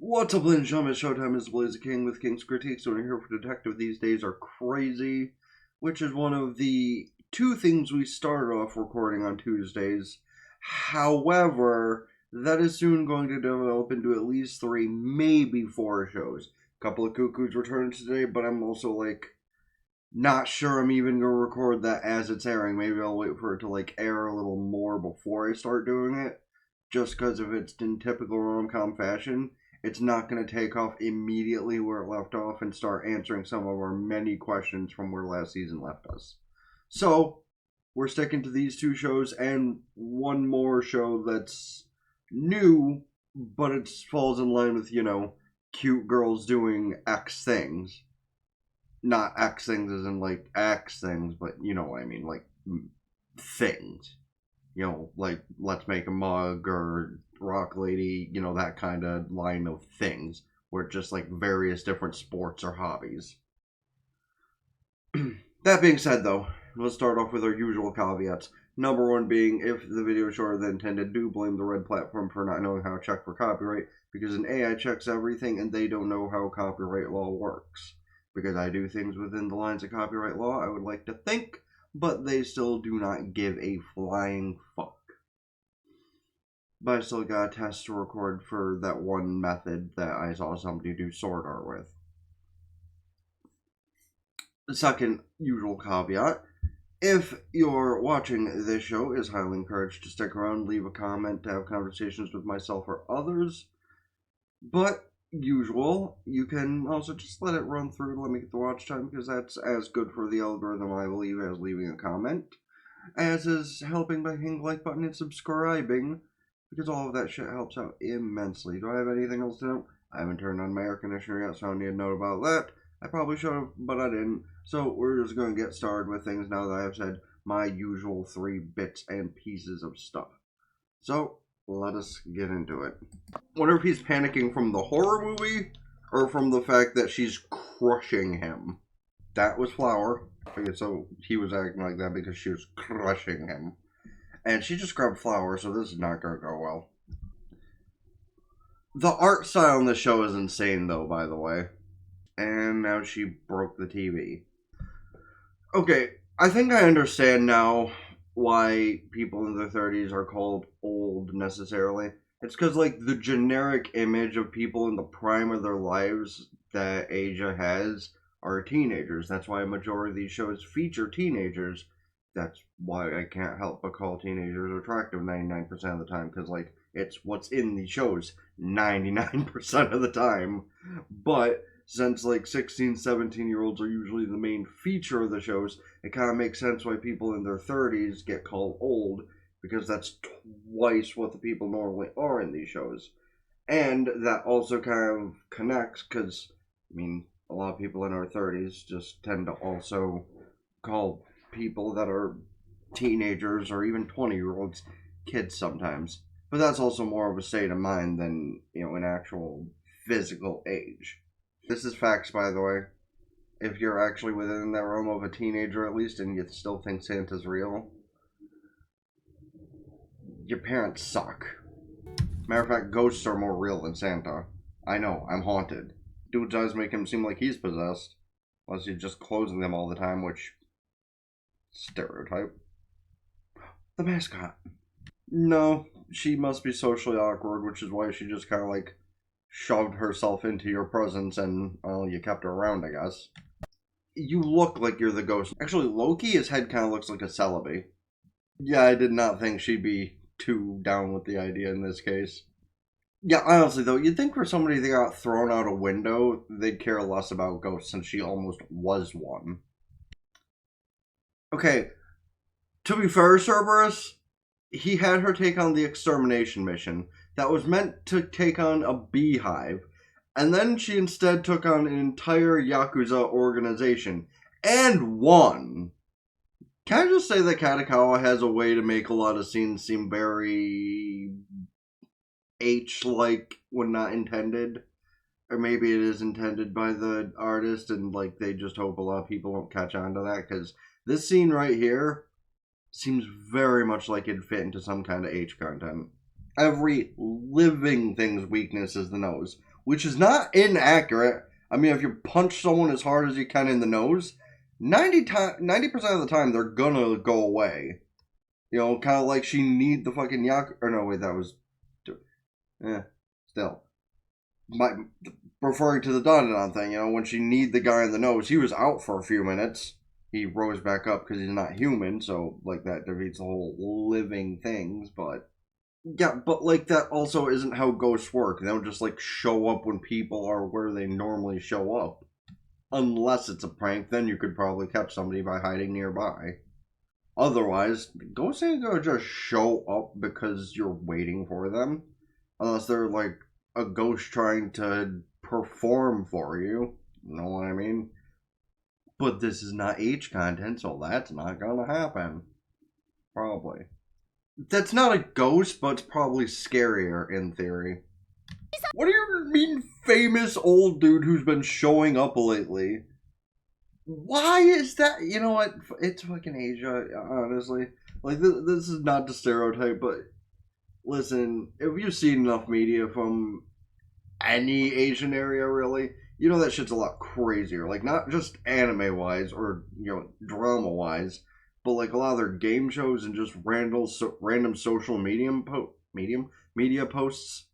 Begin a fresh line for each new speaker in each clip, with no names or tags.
What's up, ladies and gentlemen? Showtime is Blaze the King with King's Critique. So we're here for Detective These Days Are Crazy, which is one of the two things we started off recording on Tuesdays. However, that is soon going to develop into at least 3, maybe 4 shows. A couple of cuckoos returned today, but I'm also not sure I'm even going to record that as it's airing. Maybe I'll wait for it to air a little more before I start doing it. Just because if it's in typical rom-com fashion, it's not going to take off immediately where it left off and start answering some of our many questions from where last season left us. So, we're sticking to these 2 shows and one more show that's new, but it falls in line with, cute girls doing X things. Not X things as in X things, but you know what I mean, things. Let's make a mug or rock lady, that kind of line of things, where it's just various different sports or hobbies. That being said, though, let's start off with our usual caveats. Number 1 being, if the video is shorter than intended, do blame the red platform for not knowing how to check for copyright, because an AI checks everything and they don't know how copyright law works. Because I do things within the lines of copyright law, I would like to think, but they still do not give a flying fuck. But I still got a test to record for that one method that I saw somebody do sword art with. The second usual caveat, if you're watching this show, it is highly encouraged to stick around, leave a comment, to have conversations with myself or others. But usual, you can also just let it run through, let me get the watch time, because that's as good for the algorithm, I believe, as leaving a comment, as is helping by hitting the like button and subscribing, because all of that shit helps out immensely. Do I have anything else to note? I haven't turned on my air conditioner yet, so I don't need to note about that. I probably should have, but I didn't. So we're just going to get started with things now that I have said my usual 3 bits and pieces of stuff. So, let us get into it. I wonder if he's panicking from the horror movie or from the fact that she's crushing him. That was Flower. Okay, so he was acting like that because she was crushing him. And she just grabbed Flower, so this is not going to go well. The art style in the show is insane, though, by the way. And now she broke the TV. Okay, I think I understand now why people in their 30s are called old necessarily. It's because the generic image of people in the prime of their lives that Asia has are teenagers. That's why a majority of these shows feature teenagers. That's why I can't help but call teenagers attractive 99% of the time, because it's what's in these shows 99% of the time. But since 16, 17-year-olds are usually the main feature of the shows, it kind of makes sense why people in their 30s get called old, because that's twice what the people normally are in these shows. And that also kind of connects, because, a lot of people in our 30s just tend to also call people that are teenagers or even 20-year-olds kids sometimes. But that's also more of a state of mind than, an actual physical age. This is facts, by the way. If you're actually within that realm of a teenager at least and you still think Santa's real, your parents suck. Matter of fact, ghosts are more real than Santa. I know, I'm haunted. Dude's eyes make him seem like he's possessed. Unless you're just closing them all the time, which... stereotype. The mascot. No, she must be socially awkward, which is why she just kind of shoved herself into your presence and, well, you kept her around, I guess. You look like you're the ghost. Actually, Loki, his head kind of looks like a Celebi. Yeah, I did not think she'd be too down with the idea in this case. Yeah, honestly though, you'd think for somebody that got thrown out a window, they'd care less about ghosts since she almost was one. Okay, to be fair, Cerberus, he had her take on the extermination mission that was meant to take on a beehive, and then she instead took on an entire Yakuza organization, and won. Can I just say that Katakawa has a way to make a lot of scenes seem very H-like when not intended? Or maybe it is intended by the artist and they just hope a lot of people won't catch on to that, because this scene right here seems very much like it'd fit into some kind of H content. Every living thing's weakness is the nose. which is not inaccurate. I mean, if you punch someone as hard as you can in the nose, 90% of the time they're gonna go away. You know, kind of like she need the fucking yak. Or no, wait, that was. Still. Referring to the Don thing, you know, when she need the guy in the nose, he was out for a few minutes. He rose back up because he's not human, so, like, that defeats the whole living things, but. Yeah, but, like, that also isn't how ghosts work. They don't just, like, show up when people are where they normally show up. Unless it's a prank, then you could probably catch somebody by hiding nearby. Otherwise, ghosts ain't gonna just show up because you're waiting for them. Unless they're, like, a ghost trying to perform for you. You know what I mean? But this is not H content, so that's not gonna happen. Probably. That's not a ghost, but it's probably scarier in theory. What do you mean, famous old dude who's been showing up lately? Why is that? You know what? It's fucking Asia, honestly. Like, this is not the stereotype, but listen, if you've seen enough media from any Asian area, really, you know that shit's a lot crazier. Like, not just anime-wise or, you know, drama-wise, but, like, a lot of their game shows and just random social media posts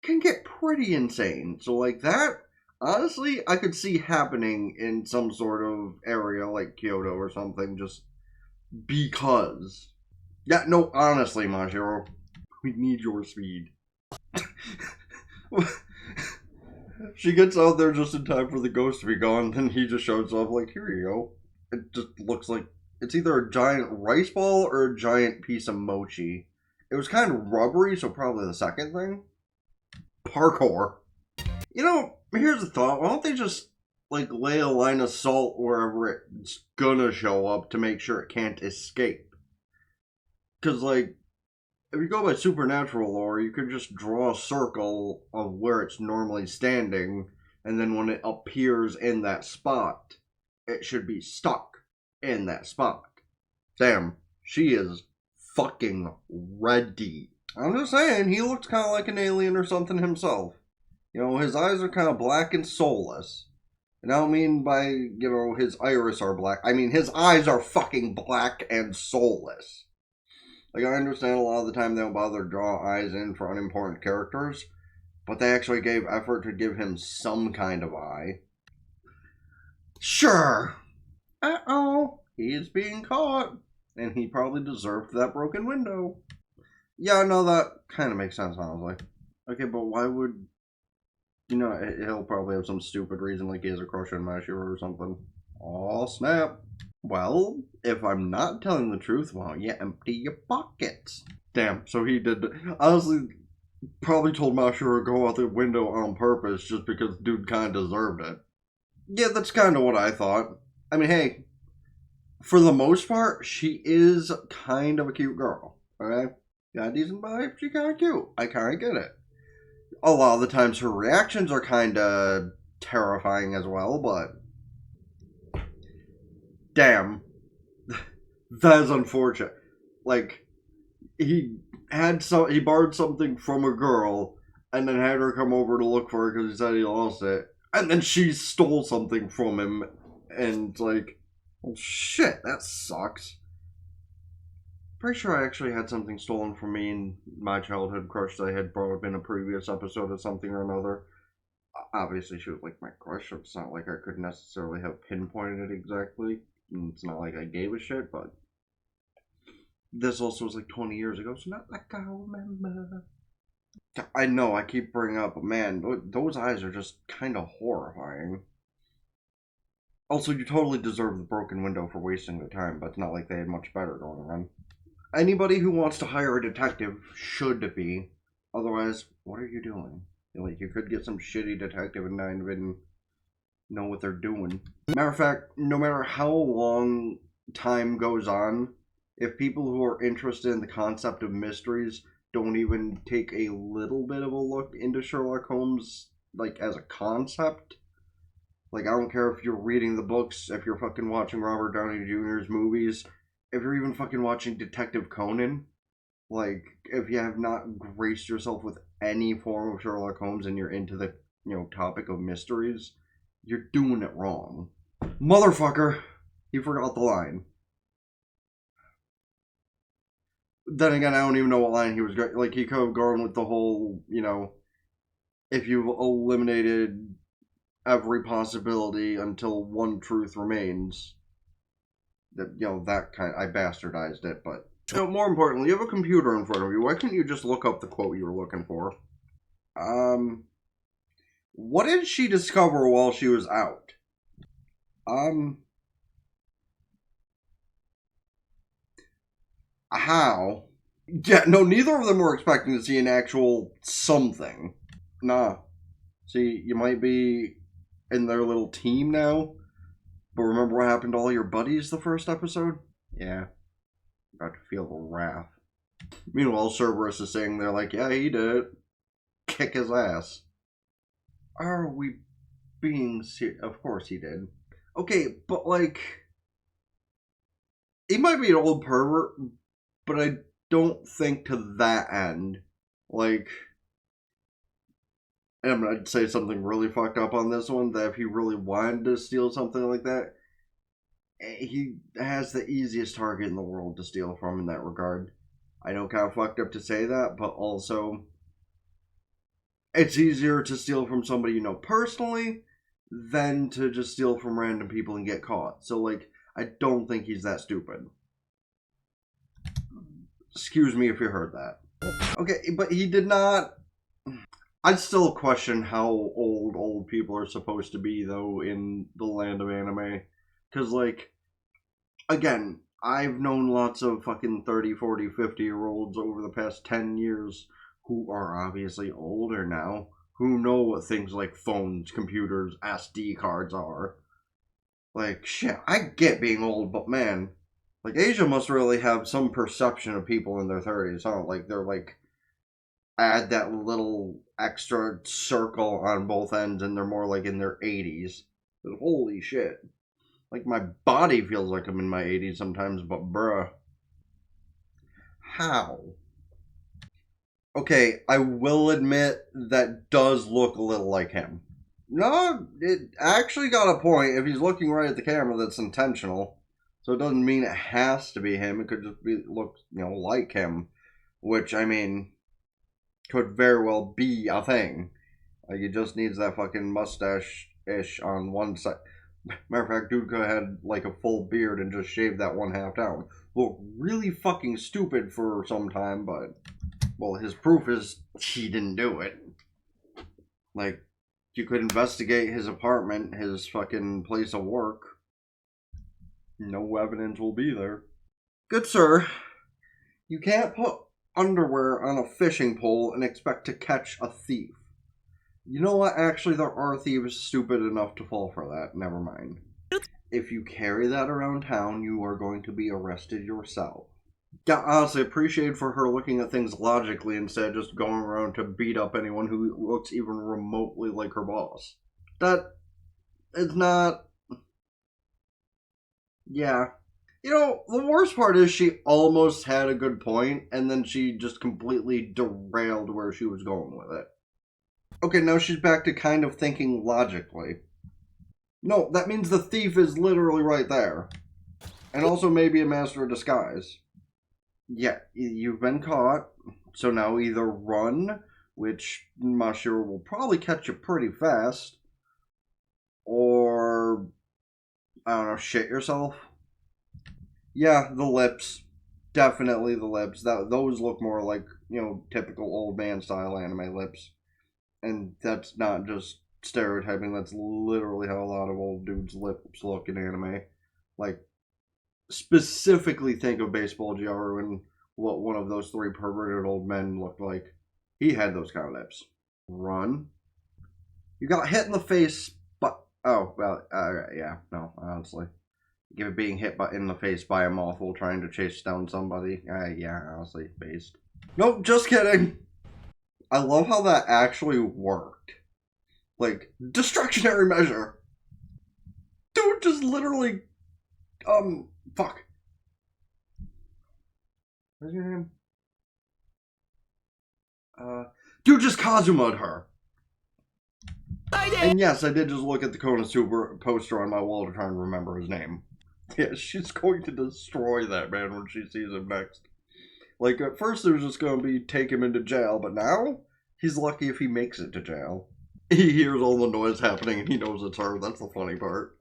can get pretty insane. So, like, that, honestly, I could see happening in some sort of area like Kyoto or something, just because. Yeah, no, honestly, Mashiro, we need your speed. She gets out there just in time for the ghost to be gone, then he just shows up like, here you go. It just looks like it's either a giant rice ball or a giant piece of mochi. It was kind of rubbery, so probably the second thing. Parkour. You know, here's a thought. Why don't they just, like, lay a line of salt wherever it's gonna show up to make sure it can't escape? Because, like, if you go by supernatural lore, you could just draw a circle of where it's normally standing, and then when it appears in that spot, it should be stuck in that spot. Damn, she is fucking ready. I'm just saying, he looks kind of like an alien or something himself. You know, his eyes are kind of black and soulless. And I don't mean by, you know, his iris are black. I mean, his eyes are fucking black and soulless. Like, I understand a lot of the time they don't bother to draw eyes in for unimportant characters, but they actually gave effort to give him some kind of eye. Sure. Uh-oh. He is being caught. And he probably deserved that broken window. Yeah, no, that kind of makes sense, honestly. Okay, but why would... You know, he'll probably have some stupid reason, like he has a crush on Mashiro or something. Aw, snap. Well, if I'm not telling the truth, why don't you empty your pockets? Damn, so he did... Honestly, probably told Mashiro to go out the window on purpose just because dude kind of deserved it. Yeah, that's kind of what I thought. I mean, hey, for the most part, she is kind of a cute girl, okay? Got a decent vibe, she kind of cute. I kind of get it. A lot of the times her reactions are kind of terrifying as well, but... Damn. That is unfortunate. Like, he borrowed something from a girl, and then had her come over to look for it because he said he lost it. And then she stole something from him, and like, well, shit, that sucks. Pretty sure I actually had something stolen from me in my childhood crush that I had brought up in a previous episode of something or another. Obviously, she was like my crush, so it's not like I could necessarily have pinpointed it exactly. And it's not like I gave a shit, but this also was like 20 years ago, so not like I remember. I know, I keep bringing up, but man, those eyes are just kind of horrifying. Also, you totally deserve the broken window for wasting the time, but it's not like they had much better going on. Anybody who wants to hire a detective should be. Otherwise, what are you doing? Like, you could get some shitty detective and not even know what they're doing. Matter of fact, no matter how long time goes on, if people who are interested in the concept of mysteries don't even take a little bit of a look into Sherlock Holmes, like, as a concept, like, I don't care if you're reading the books, if you're fucking watching Robert Downey Jr.'s movies, if you're even fucking watching Detective Conan, like, if you have not graced yourself with any form of Sherlock Holmes and you're into the topic of mysteries, you're doing it wrong. Motherfucker, he forgot the line. Then again, I don't even know what line he was going. Like, he could have gone with the whole, if you've eliminated every possibility until one truth remains. That kind. I bastardized it, but more importantly, you have a computer in front of you. Why couldn't you just look up the quote you were looking for? What did she discover while she was out? How? Yeah, no, neither of them were expecting to see an actual something. Nah. See, you might be in their little team now, but remember what happened to all your buddies the first episode? Yeah. About to feel the wrath. Meanwhile, Cerberus is saying they're like, yeah, he did it. Kick his ass. Are we being serious? Of course he did. Okay, but like, he might be an old pervert, but I don't think to that end. Like, and I'm going to say something really fucked up on this one, that if he really wanted to steal something like that, he has the easiest target in the world to steal from in that regard. I know kind of fucked up to say that, but also it's easier to steal from somebody you know personally than to just steal from random people and get caught. So, like, I don't think he's that stupid. Excuse me if you heard that. Okay, but he did not... I'd still question how old people are supposed to be, though, in the land of anime. Because, like, again, I've known lots of fucking 30, 40, 50-year-olds over the past 10 years who are obviously older now, who know what things like phones, computers, SD cards are. Like, shit, I get being old, but man, like, Asia must really have some perception of people in their 30s, huh? Like, they're like, add that little extra circle on both ends and they're more like in their 80s. But holy shit. Like, my body feels like I'm in my 80s sometimes, but bruh. How? Okay, I will admit that does look a little like him. No, it actually got a point. If he's looking right at the camera, that's intentional. So it doesn't mean it has to be him. It could just be look, like him. Which, I mean, could very well be a thing. Like, he just needs that fucking mustache-ish on one side. Matter of fact, dude could have had, like, a full beard and just shaved that one half down. Look really fucking stupid for some time, but... Well, his proof is he didn't do it. Like, you could investigate his apartment, his fucking place of work. No evidence will be there. Good sir, you can't put underwear on a fishing pole and expect to catch a thief. You know what? Actually, there are thieves stupid enough to fall for that. Never mind. If you carry that around town, you are going to be arrested yourself. Yeah, honestly, appreciate for her looking at things logically instead of just going around to beat up anyone who looks even remotely like her boss. That is not... Yeah. The worst part is she almost had a good point, and then she just completely derailed where she was going with it. Okay, now she's back to kind of thinking logically. No, that means the thief is literally right there. And also maybe a master of disguise. Yeah, you've been caught, so now either run, which Mashiro will probably catch you pretty fast, or, I don't know, shit yourself. Yeah, the lips. Definitely the lips. Those look more like, typical old man style anime lips. And that's not just stereotyping, that's literally how a lot of old dudes' lips look in anime. Like, specifically think of Baseball Joe and what one of those three perverted old men looked like. He had those kind of lips. Run. You got hit in the face, but... Oh, well, yeah, no, honestly. Give it being hit in the face by a moth while trying to chase down somebody. Yeah, honestly, based. Nope, just kidding. I love how that actually worked. Like, distractionary measure. Dude just literally... fuck. What's your name? Dude just Kazuma'd her. And yes, I did just look at the Conan Super poster on my wall to try and remember his name. Yeah, she's going to destroy that man when she sees him next. Like, at first it was just going to be take him into jail, but now he's lucky if he makes it to jail. He hears all the noise happening and he knows it's her. That's the funny part.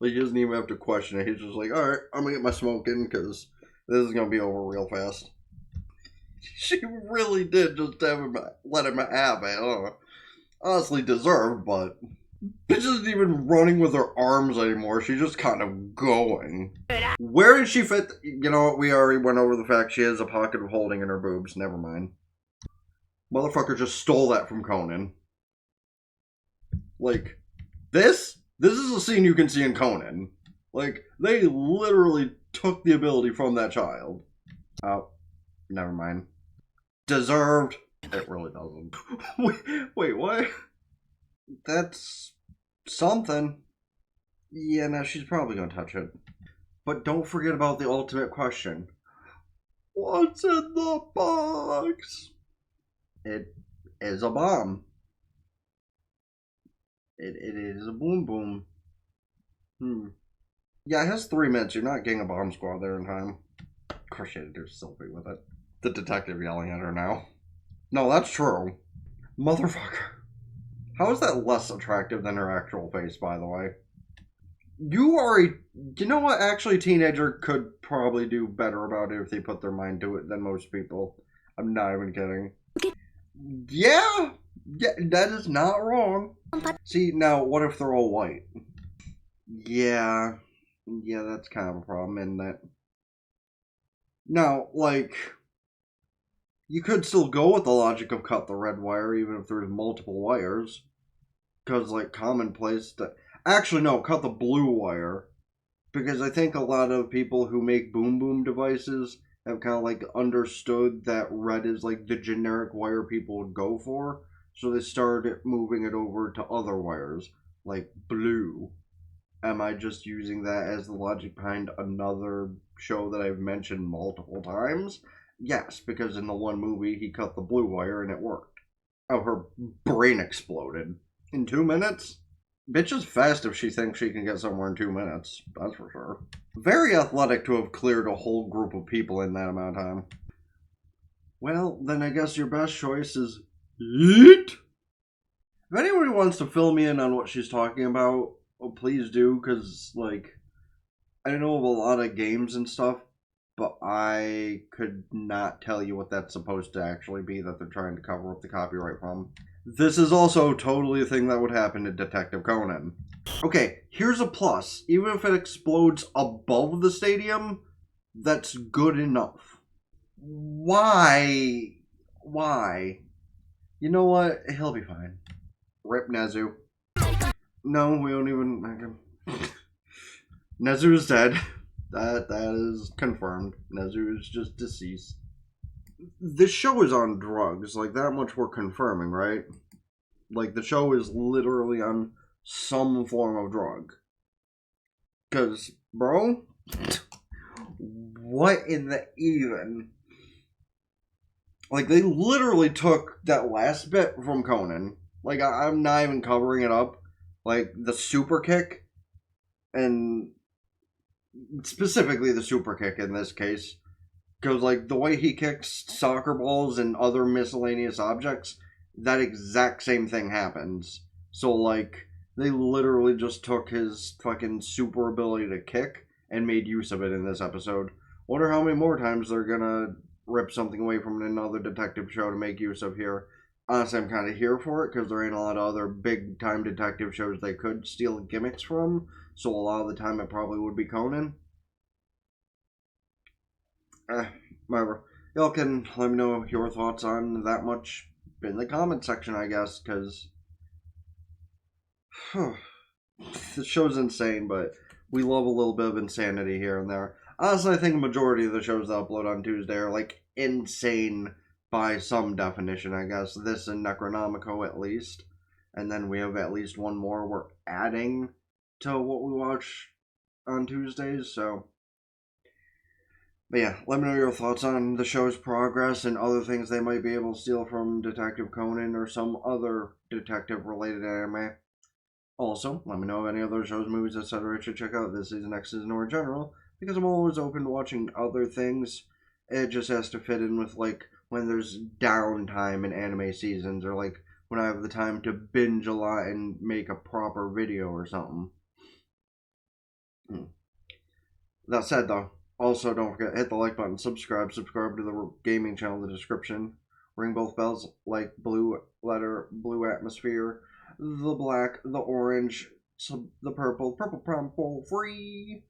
Like, he doesn't even have to question it. He's just like, alright, I'm going to get my smoke in because this is going to be over real fast. She really did just let him have it. Honestly deserved, but bitch isn't even running with her arms anymore. She's just kind of going. Where did she fit? You know what? We already went over the fact she has a pocket of holding in her boobs. Never mind. Motherfucker just stole that from Conan. Like, this is a scene you can see in Conan. Like, they literally took the ability from that child. Oh, never mind. Deserved. It really doesn't. Wait, what? That's something. Yeah, no, she's probably gonna touch it. But don't forget about the ultimate question. What's in the box? It is a bomb. It is a boom boom. Yeah, it has 3 minutes. You're not getting a bomb squad there in time. Of course you had to do a selfie with it. The detective yelling at her now. No, that's true. Motherfucker. How is that less attractive than her actual face, by the way? You know what? Actually, teenager could probably do better about it if they put their mind to it than most people. I'm not even kidding. Yeah, that is not wrong. See, now, what if they're all white? Yeah, that's kind of a problem, isn't it? Now, like, you could still go with the logic of cut the red wire even if there's multiple wires. Because, like, commonplace... Actually, no, cut the blue wire. Because I think a lot of people who make boom boom devices have kind of, like, understood that red is, like, the generic wire people would go for. So they started moving it over to other wires, like blue. Am I just using that as the logic behind another show that I've mentioned multiple times? Yes, because in the one movie, he cut the blue wire and it worked. Oh, her brain exploded. In 2 minutes? Bitch is fast if she thinks she can get somewhere in 2 minutes. That's for sure. Very athletic to have cleared a whole group of people in that amount of time. Well, then I guess your best choice is... Yeet! If anybody wants to fill me in on what she's talking about, well, please do, because, like, I know of a lot of games and stuff, but I could not tell you what that's supposed to actually be that they're trying to cover up the copyright from. This is also totally a thing that would happen in Detective Conan. Okay, here's a plus. Even if it explodes above the stadium, that's good enough. Why? You know what? He'll be fine. Rip Nezu. No, we don't even make him. Nezu is dead. That is confirmed. Nezu is just deceased. This show is on drugs. Like, that much we're confirming, right? Like, the show is literally on some form of drug. Because, bro, what in the even? Like, they literally took that last bit from Conan. Like, I'm not even covering it up. Like, the super kick, and specifically the super kick in this case, because, like, the way he kicks soccer balls and other miscellaneous objects, that exact same thing happens. So, like, they literally just took his fucking super ability to kick and made use of it in this episode. Wonder how many more times they're gonna rip something away from another detective show to make use of here. Honestly, I'm kind of here for it, because there ain't a lot of other big-time detective shows they could steal gimmicks from, so a lot of the time it probably would be Conan. Whatever. Y'all can let me know your thoughts on that much in the comment section, I guess, because... the show's insane, but we love a little bit of insanity here and there. Honestly, I think a majority of the shows that upload on Tuesday are, like, insane by some definition, I guess. This and Necronomico, at least. And then we have at least one more we're adding to what we watch on Tuesdays, so... But yeah, let me know your thoughts on the show's progress and other things they might be able to steal from Detective Conan or some other detective-related anime. Also, let me know of any other shows, movies, etc. I should check out this season, next season, or in general, because I'm always open to watching other things. It just has to fit in with, like, when there's downtime in anime seasons, or, like, when I have the time to binge a lot and make a proper video or something. That said, though, also don't forget, hit the like button, subscribe to the gaming channel in the description. Ring both bells like blue letter, blue atmosphere, the black, the orange, the purple, purple prom pole free.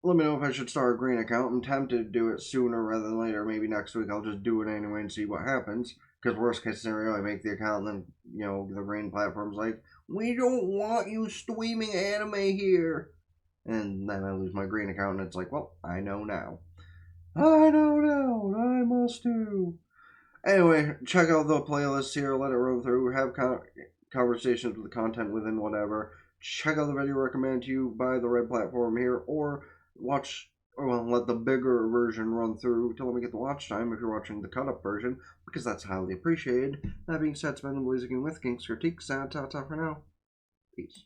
Let me know if I should start a green account. I'm tempted to do it sooner rather than later. Maybe next week I'll just do it anyway and see what happens. Because worst case scenario, I make the account and then, the green platform's like, we don't want you streaming anime here. And then I lose my green account and it's like, well, I know now. I know now what I must do. Anyway, check out the playlist here, let it run through, have conversations with the content within whatever. Check out the video recommended to you by the red platform here, or let the bigger version run through to let me get the watch time if you're watching the cut up version, because that's highly appreciated. That being said, it's been the Blazing with King's Critique. Ta for now. Peace.